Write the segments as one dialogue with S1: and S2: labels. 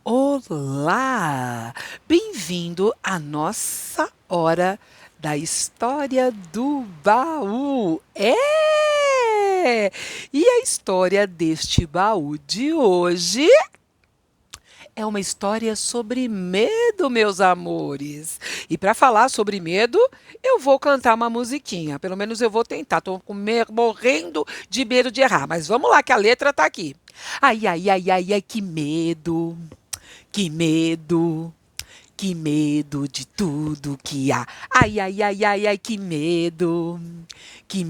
S1: Olá! Bem-vindo à nossa hora da história do baú. E a história deste baú de hoje é uma história sobre medo, meus amores. E para falar sobre medo, eu vou cantar uma musiquinha. Pelo menos eu vou tentar. Estou morrendo de medo de errar. Mas vamos lá, que a letra está aqui. Ai, ai, ai, ai, ai, que medo. Que medo, que medo de tudo que há. Ai, ai, ai, ai, ai, que medo, que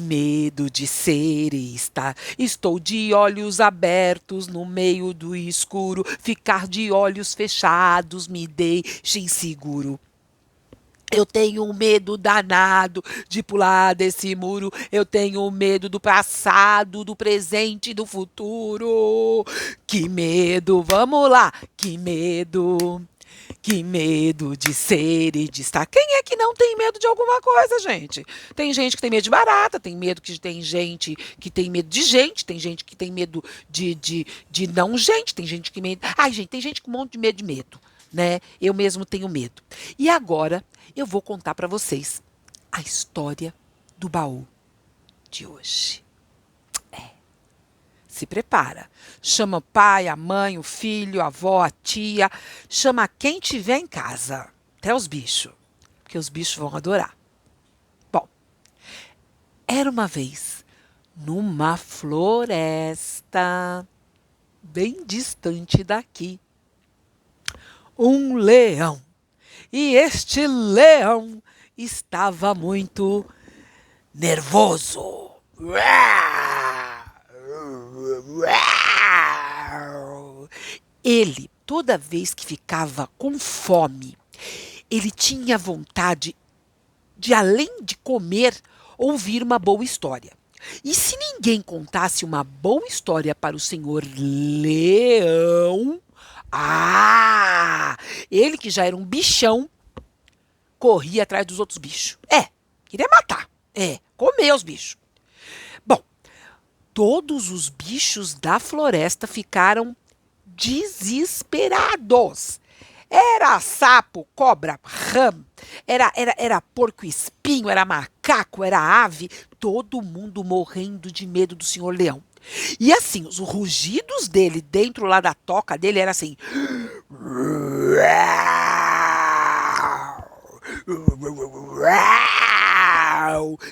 S1: medo de ser e estar. Estou de olhos abertos no meio do escuro, ficar de olhos fechados me deixa inseguro. Eu tenho um medo danado de pular desse muro. Eu tenho medo do passado, do presente e do futuro. Que medo, vamos lá. Que medo de ser e de estar. Quem é que não tem medo de alguma coisa, gente? Tem gente que tem medo de barata, tem gente que tem medo de gente, tem gente que tem medo de não gente, tem gente que medo. Ai, gente, tem gente com um monte de medo, né? Eu mesmo tenho medo. E agora eu vou contar para vocês a história do baú de hoje. Se prepara. Chama o pai, a mãe, o filho, a avó, a tia. Chama quem tiver em casa. Até os bichos. Porque os bichos vão adorar. Bom, era uma vez numa floresta bem distante daqui. Um leão. E este leão estava muito nervoso. Ele, toda vez que ficava com fome, ele tinha vontade de, além de comer, ouvir uma boa história. E se ninguém contasse uma boa história para o senhor Leão, ele que já era um bichão, corria atrás dos outros bichos. Queria matar. Comer os bichos. Bom, todos os bichos da floresta ficaram desesperados. Era sapo, cobra, rã, era porco-espinho, era macaco, era ave, todo mundo morrendo de medo do senhor leão. E assim, os rugidos dele dentro lá da toca dele era assim.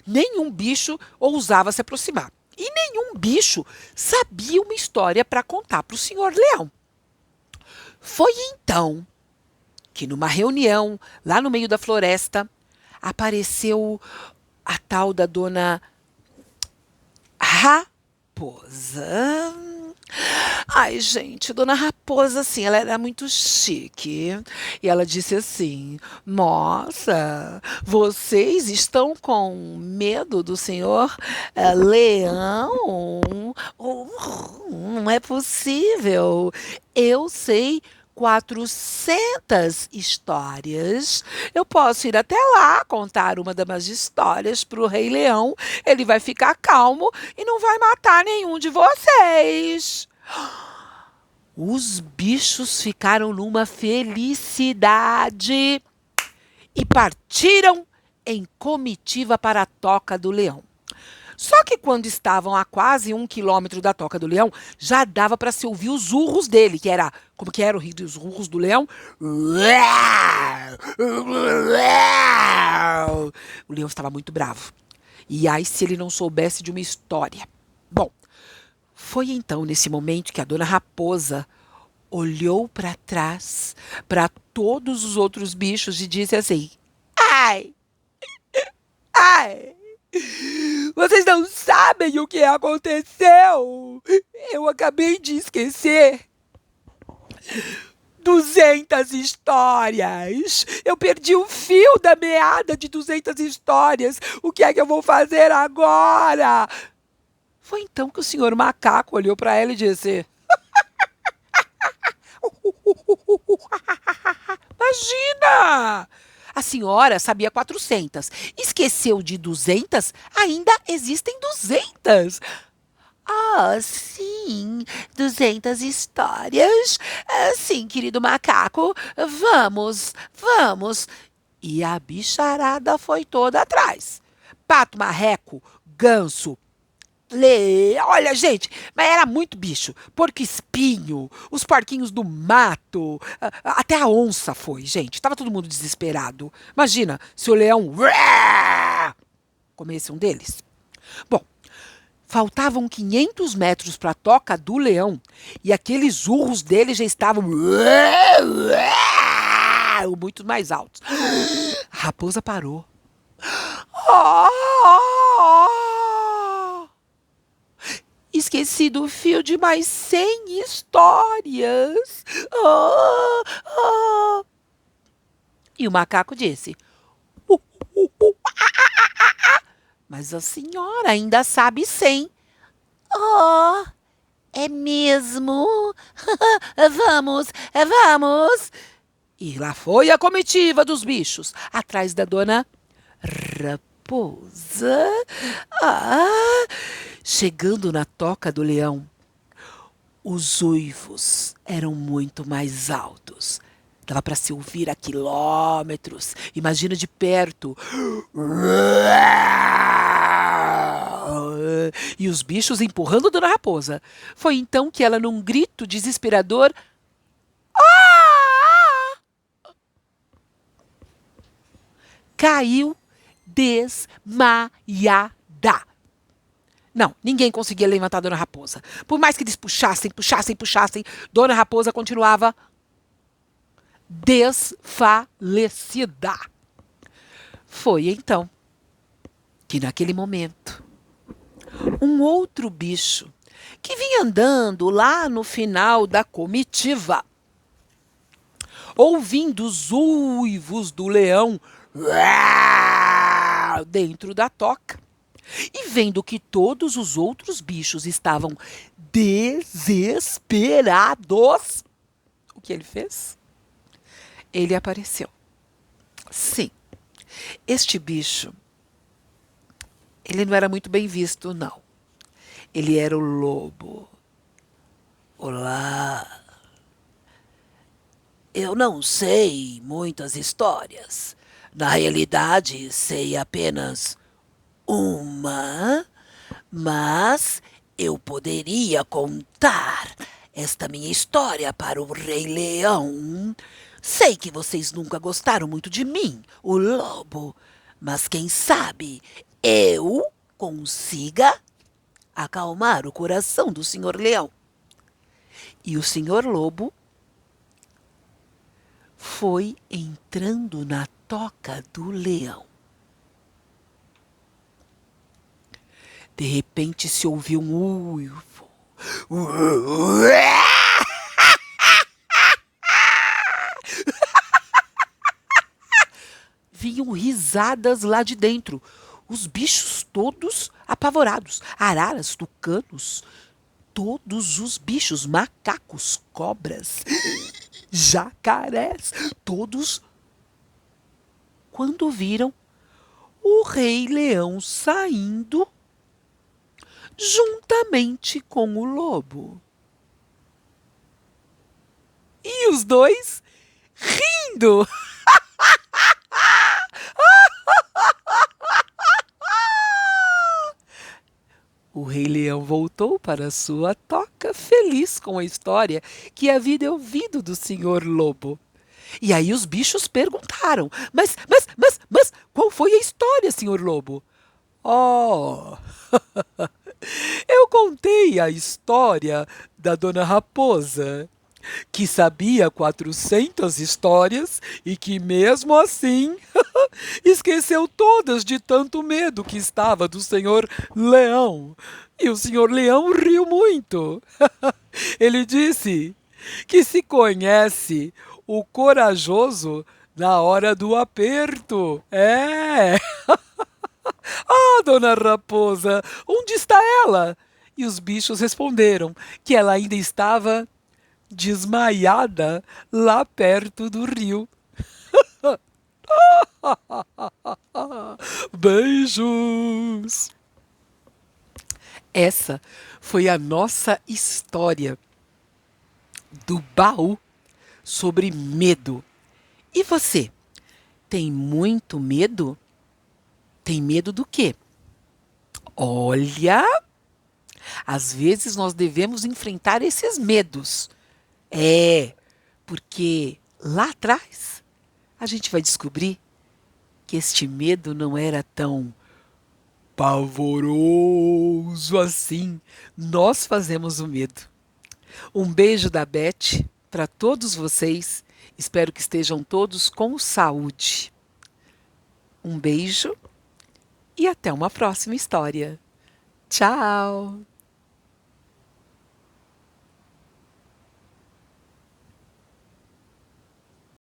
S1: Nenhum bicho ousava se aproximar. E nenhum bicho sabia uma história para contar para o senhor leão. Foi então que numa reunião lá no meio da floresta apareceu a tal da dona Raposa. Ai, gente, dona Raposa, assim, ela era muito chique. E ela disse assim: Moça, vocês estão com medo do senhor Leão? Não é possível. Eu sei 400 histórias. Eu posso ir até lá contar uma das histórias para o Rei Leão. Ele vai ficar calmo e não vai matar nenhum de vocês. Os bichos ficaram numa felicidade e partiram em comitiva para a toca do leão. Só que quando estavam a quase 1 quilômetro da toca do leão, já dava para se ouvir os urros dele, que era, como que era os urros do leão? O leão estava muito bravo. E aí se ele não soubesse de uma história? Bom, foi então nesse momento que a dona Raposa olhou para trás, para todos os outros bichos e disse assim: Ai, ai, vocês não sabem o que aconteceu. Eu acabei de esquecer 200 histórias. Eu perdi o fio da meada de 200 histórias. O que é que eu vou fazer agora? Foi então que o senhor macaco olhou para ela e disse: Imagina! A senhora sabia 400. Esqueceu de 200? Ainda existem 200. Ah, sim, Sim, 200 histórias. Sim, querido macaco, vamos, vamos. E a bicharada foi toda atrás. Pato, marreco, ganso, olha, gente, mas era muito bicho. Porco-espinho, os porquinhos do mato, até a onça foi, gente. Tava todo mundo desesperado. Imagina se o leão comesse um deles. Bom, faltavam 500 metros para a toca do leão e aqueles urros dele já estavam muito mais altos. A raposa parou. Esqueci do fio de mais 100 histórias. E o macaco disse: "Uh, uh, uh, mas a senhora ainda sabe 100. Oh, é mesmo? Vamos, vamos. E lá foi a comitiva dos bichos, atrás da dona Raposa. Chegando na toca do leão, os uivos eram muito mais altos. Dava para se ouvir a quilômetros. Imagina de perto. E os bichos empurrando Dona Raposa. Foi então que ela, num grito desesperador, caiu desmaiada. Não, ninguém conseguia levantar Dona Raposa. Por mais que eles puxassem, Dona Raposa continuava desfalecida. Foi então que, naquele momento, um outro bicho que vinha andando lá no final da comitiva, ouvindo os uivos do leão dentro da toca e vendo que todos os outros bichos estavam desesperados, o que ele fez? Ele apareceu. Sim, este bicho, ele não era muito bem visto, não. Ele era o lobo. Olá. Eu não sei muitas histórias. Na realidade, sei apenas uma, mas eu poderia contar esta minha história para o Rei Leão. Sei que vocês nunca gostaram muito de mim, o lobo, mas quem sabe eu consiga acalmar o coração do Senhor Leão. E o Senhor Lobo foi entrando na toca do leão. De repente se ouviu um uivo. Vinham risadas lá de dentro. Os bichos todos apavorados. Araras, tucanos, todos os bichos, macacos, cobras, jacarés, todos, quando viram o Rei Leão saindo juntamente com o lobo. E os dois rindo. O Rei Leão voltou para sua toca, feliz com a história que havia ouvido do Senhor Lobo. E aí os bichos perguntaram: mas, qual foi a história, Senhor Lobo? Oh, eu contei a história da Dona Raposa, que sabia 400 histórias e que, mesmo assim, esqueceu todas de tanto medo que estava do Senhor Leão. E o Senhor Leão riu muito. Ele disse que se conhece o corajoso na hora do aperto. É. Ah, Dona Raposa, onde está ela? E os bichos responderam que ela ainda estava desmaiada lá perto do rio. Beijos! Essa foi a nossa história do baú sobre medo. E você, tem muito medo? Tem medo do quê? Olha, às vezes nós devemos enfrentar esses medos. É, porque lá atrás a gente vai descobrir que este medo não era tão pavoroso assim. Nós fazemos o medo. Um beijo da Beth para todos vocês. Espero que estejam todos com saúde. Um beijo e até uma próxima história. Tchau!